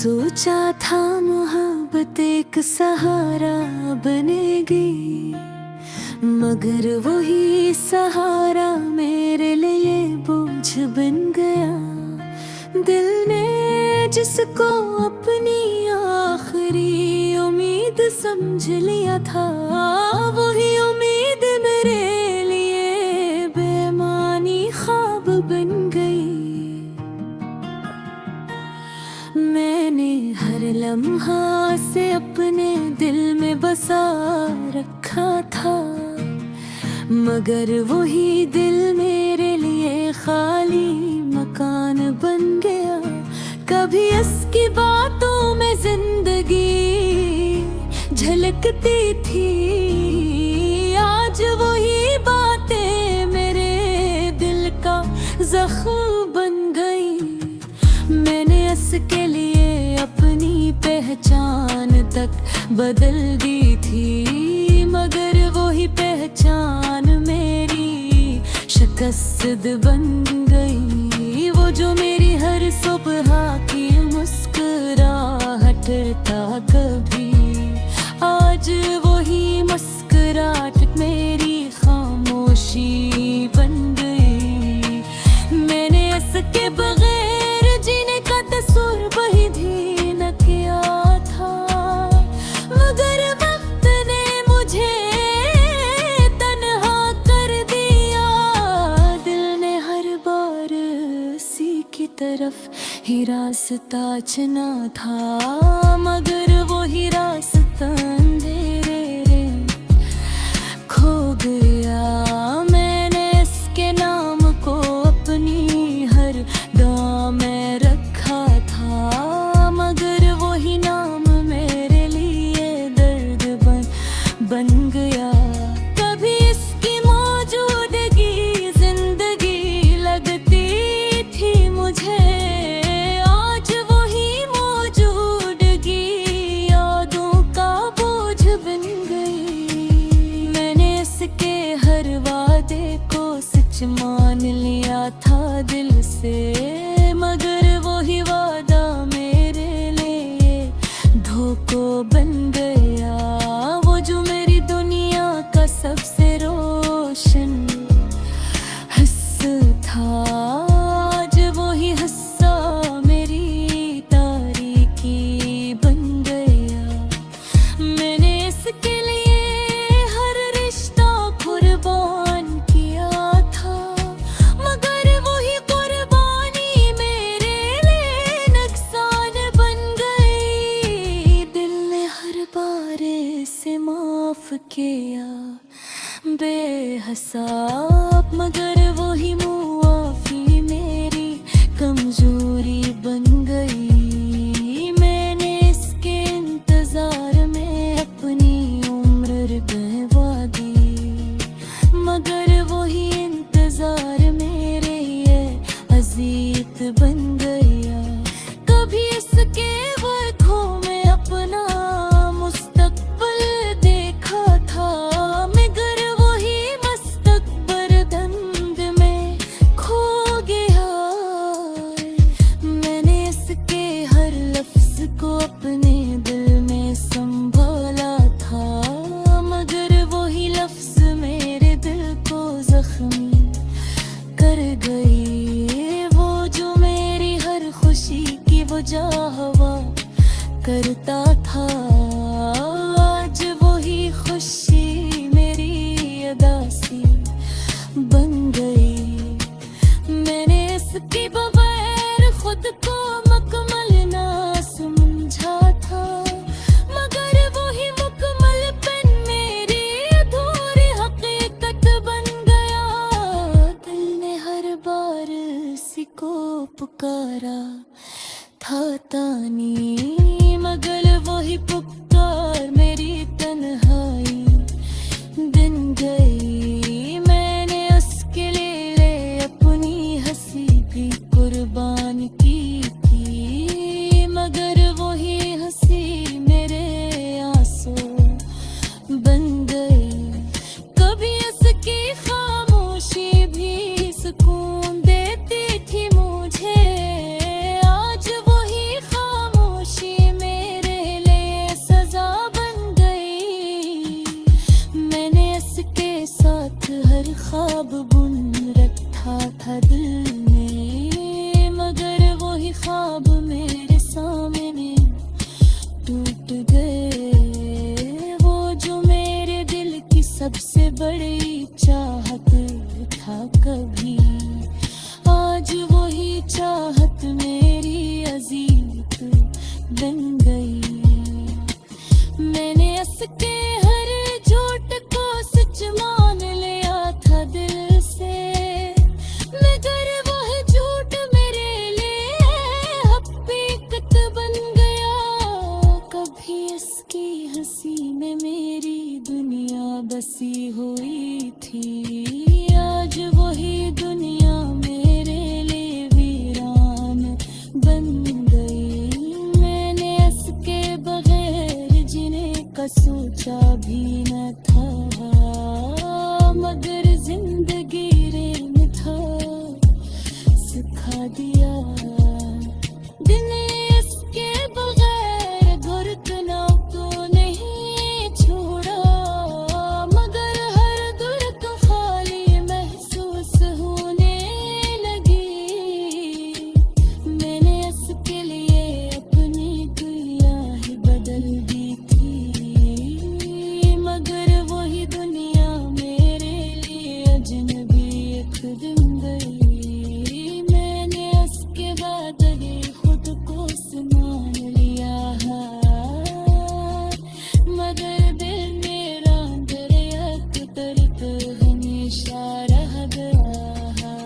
सोचा था मोहब्बत एक सहारा बनेगी, मगर वही सहारा मेरे लिए बोझ बन गया। दिल ने जिसको अपनी आखिरी उम्मीद समझ लिया था, वही उम्मीद मेरे लिए बेमानी ख्वाब बन गई। मैंने हर लम्हा से अपने दिल में बसा रखा था, मगर वही दिल मेरे लिए खाली मकान बन गया। कभी इसकी बातों में जिंदगी झलकती थी, आज वही बातें मेरे दिल का जख्म बन गई। मैंने इसके लिए अपनी पहचान तक बदल दी थी, मगर वही पहचान मेरी शिकस्त बन गई। वो जो मेरी हर सुबह की मुस्कुराहट था कभी, आज वही मुस्कुराहट मेरी खामोशी बन गई। मैंने इसके बगैर जीने का तस्वीर वही भी न किया था, मगर वक्त ने मुझे तन्हा कर दिया। दिल ने हर बार उसी की तरफ ही रास्ता चुना था, मगर वो ही रास्ता अंधेरे खो गया। मैंने इसके नाम को अपनी हर दुआ में रखा था, मगर वही नाम मेरे लिए दर्द बन गया। कभी इसकी मौजूदगी जिंदगी लगती थी मुझे, आज वही मौजूदगी यादों का बोझ बन गई। मैंने इसके हर वादे को सच मान लिया था दिल से, मगर वही वादा मेरे लिए धोखा बन गया। वो जो मेरी दुनिया का सबसे रोशन हिस्सा था, आज वही हिस्सा मेरी तारीकी बन गया। मैंने इसके लिए हर रिश्ता कुर्बान किया था, मगर वही कुर्बानी मेरे लिए नुकसान बन गई। दिल ने हर बार से माफ किया बेहिसाब, मगर वही मुआफी मेरी कमजोरी बन गई। मैंने इसके इंतजार में अपनी उम्र गंवा दी, मगर वही इंतजार मेरे ये अजीत बन गया। कभी इसके वजहों में अपना मुस्तकबिल देखा था, मगर वही मुस्तकबिल धुंध में खो गया। मैंने इसके हर लफ्ज को अपने दिल में संभाला था, मगर वही लफ्ज मेरे दिल को जख्मी कर गई। वो जो मेरी हर खुशी की वजह हवा करता था, आज वही खुशी मेरी अदासी बन गई। मैंने इसके बगैर खुद को मुकम्मल ना समझा था, मगर वही मुकम्मलपन मेरी अधूरी हकीकत बन गया। दिल ने हर बार इसी को पुकारा था तानी, मगर वही पुकार मेरी तन्हाई दिन गई। मैंने उसके लिए अपनी हंसी भी कुर्बान की थी, मगर वही हंसी मेरे आंसू बन गई। कभी इसकी खामोशी भी सुकून देती थी मुझे, आज वही खामोशी बन गई। मैंने हंस के हर झूठ को सच मान लिया था दिल से, मगर वह झूठ मेरे लिए हकीकत बन गया। कभी इसकी हंसी में मेरी दुनिया बसी हुई थी, आज वही दुनिया मेरे लिए वीरान बन गई। मैंने हंस के बगैर जीने का सोचा भी न था, मगर जिंदगी रेन था सिखा दिया। दिन इसके बगैर धड़कना तो नहीं छोड़ा, मगर हर धड़कन खाली महसूस होने लगी। मैंने इसके लिए अपनी दुनिया ही बदल दी थी, मगर वही दुनिया मेरे लिए अजनबी एक दिन गई। मैंने इसके बाद खुद को मान लिया है, मगर दिल मेरा अंदर एक दर्द हमेशा रह गया है।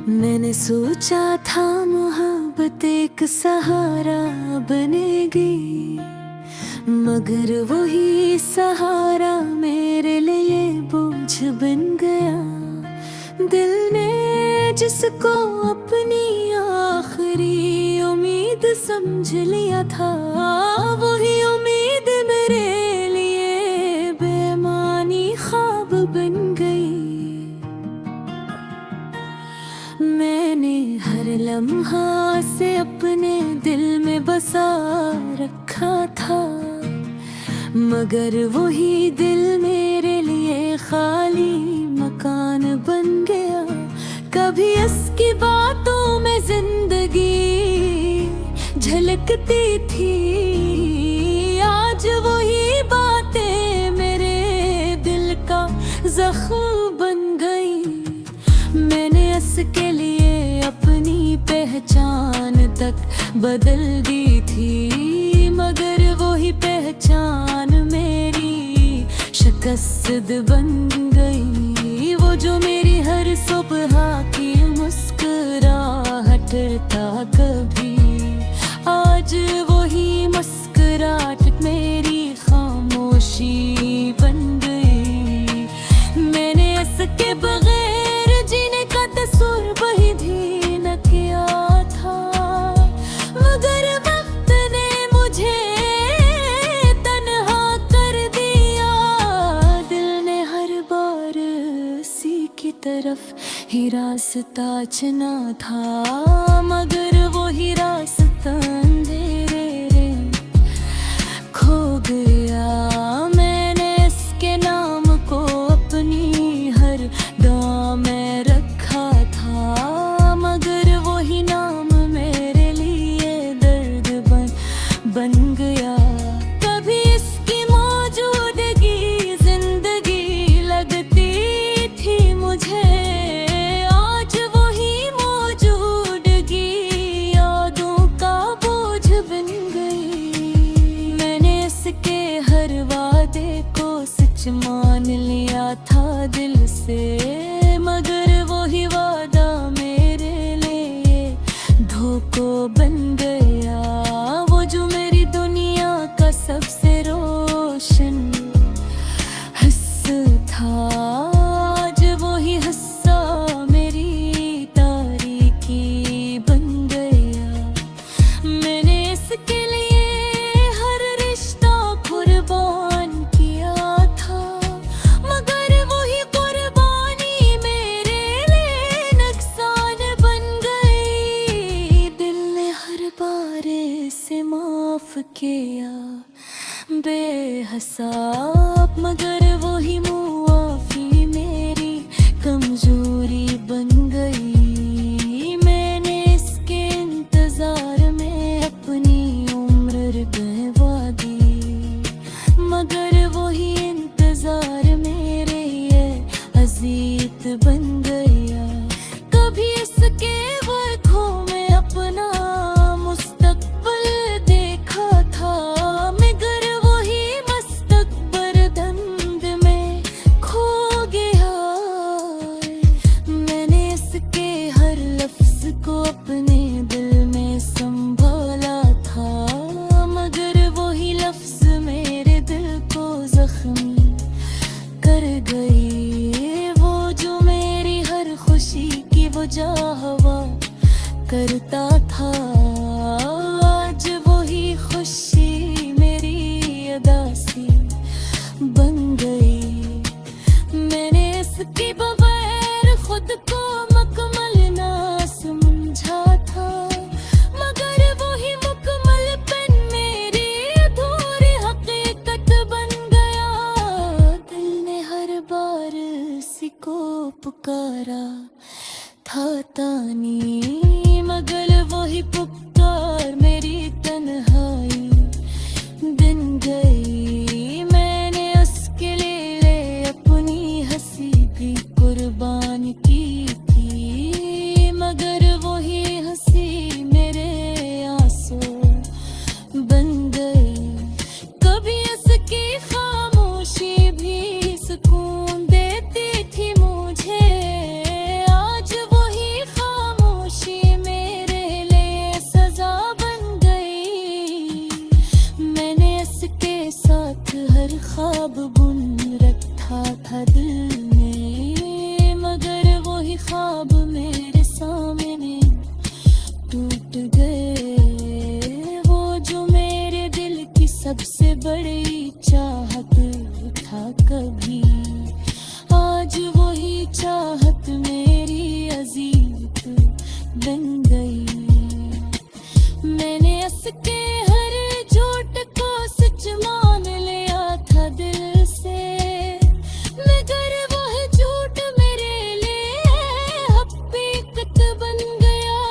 मैंने सोचा था मोहब्बत एक सहारा बनेगी, मगर वही सहारा मेरे लिए बोझ बन गया। दिल ने जिसको अपनी आखिरी उम्मीद समझ लिया था, वही उम्मीद मेरे लिए बेमानी ख्वाब बन गई। मैंने हर लम्हा से अपने दिल में बसा रखा था, मगर वही दिल मेरे लिए खाली मकान बन गया। कभी इसकी बातों में जिंदगी झलकती थी, आज वही बातें मेरे दिल का जख्म बन गई। मैंने इसके लिए अपनी पहचान तक बदल दी थी, मगर वही पहचान मेरी शिकस्त बन गई। वो जो मेरी हर सुबह की मुस्कुराहट था कभी, आज वही मुस्कुराहट मेरी खामोशी बन गई। मैंने इसके बगैर जीने का तस्वीर वही भी न किया था, मगर वक्त ने मुझे तन्हा कर दिया। दिल ने हर बार उसी की तरफ ही रास्ता चुना था, मगर वही रास्ता अंधेरे खो गया। मैंने इसके नाम को अपनी हर दुआ में रखा था, मगर वही नाम मेरे लिए दर्द बन गया। कभी इसकी मौजूदगी जिंदगी लगती थी मुझे, आज वही मौजूदगी यादों का बोझ बन गई। मैंने इसके हर वादे को सच मान लिया था दिल से, मगर वही वादा मेरे लिए धोखा बन गया। वो जो मेरी दुनिया का सबसे रोशन हिस्सा था, आज वही हिस्सा मेरी तारीकी बन गया। मैंने इसके लिए हर रिश्ता कुर्बान किया था, मगर वही कुर्बानी मेरे लिए नुकसान बन गई। दिल ने हर बार से माफ किया गया बेहिसाब, मगर वही मुआफी मेरी कमजोरी बन गई। मैंने इसके इंतजार में अपनी उम्र गंवा दी, मगर वही इंतजार मेरे ये अजीत बन गया। कभी इसके वर्खों में अपना मुस्तकबिल देखा था, मगर वही मुस्तकबिल धंध में खो गया। मैंने इसके हर लफ्ज को अपने दिल में संभाला था, मगर वही लफ्ज मेरे दिल को जख्मी कर गई। वो जो मेरी हर खुशी की वजह हवा करता था, आज वही खुशी मेरी अदासी बन गई। मैंने इसके बगैर खुद को मुकम्मल ना समझा था, मगर वही मुकम्मलपन मेरी अधूरी हकीकत बन गया। दिल ने हर बार इसी को पुकारा था तानी, मगर वही पुकार मेरी तन्हाई बन गई। मैंने उसके लिए अपनी हंसी भी कुर्बान की थी, मगर वही हंसी मेरे आंसू बन गई। कभी उसकी खामोशी भी सुकून देती थी मुझे, आज वही खामोशी मेरे लिए सजा बन गई। मैंने इसके साथ हर ख्वाब बुन रखा था दिल में, मगर वही ख्वाब मेरे सामने टूट गए। वो जो मेरे दिल की सबसे बड़ी चाहत था कभी, आज वही चाहत मेरी अजीत बन गई। मैंने इसके हर झूठ को सच मान लिया था दिल से, मगर वह झूठ मेरे लिए हकीकत बन गया।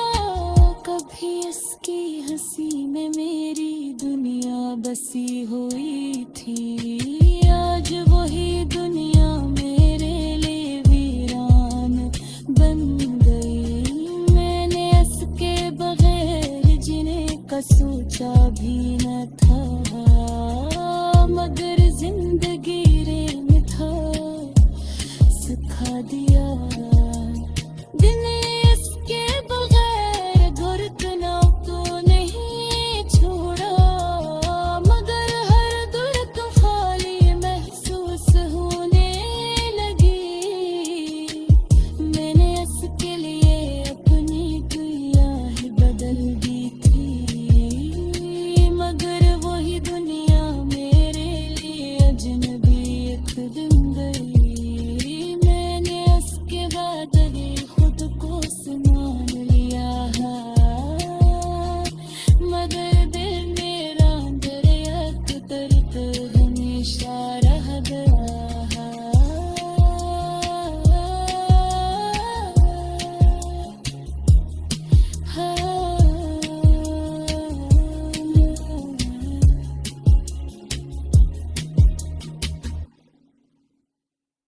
कभी इसकी हंसी में मेरी दुनिया बसी हुई थी,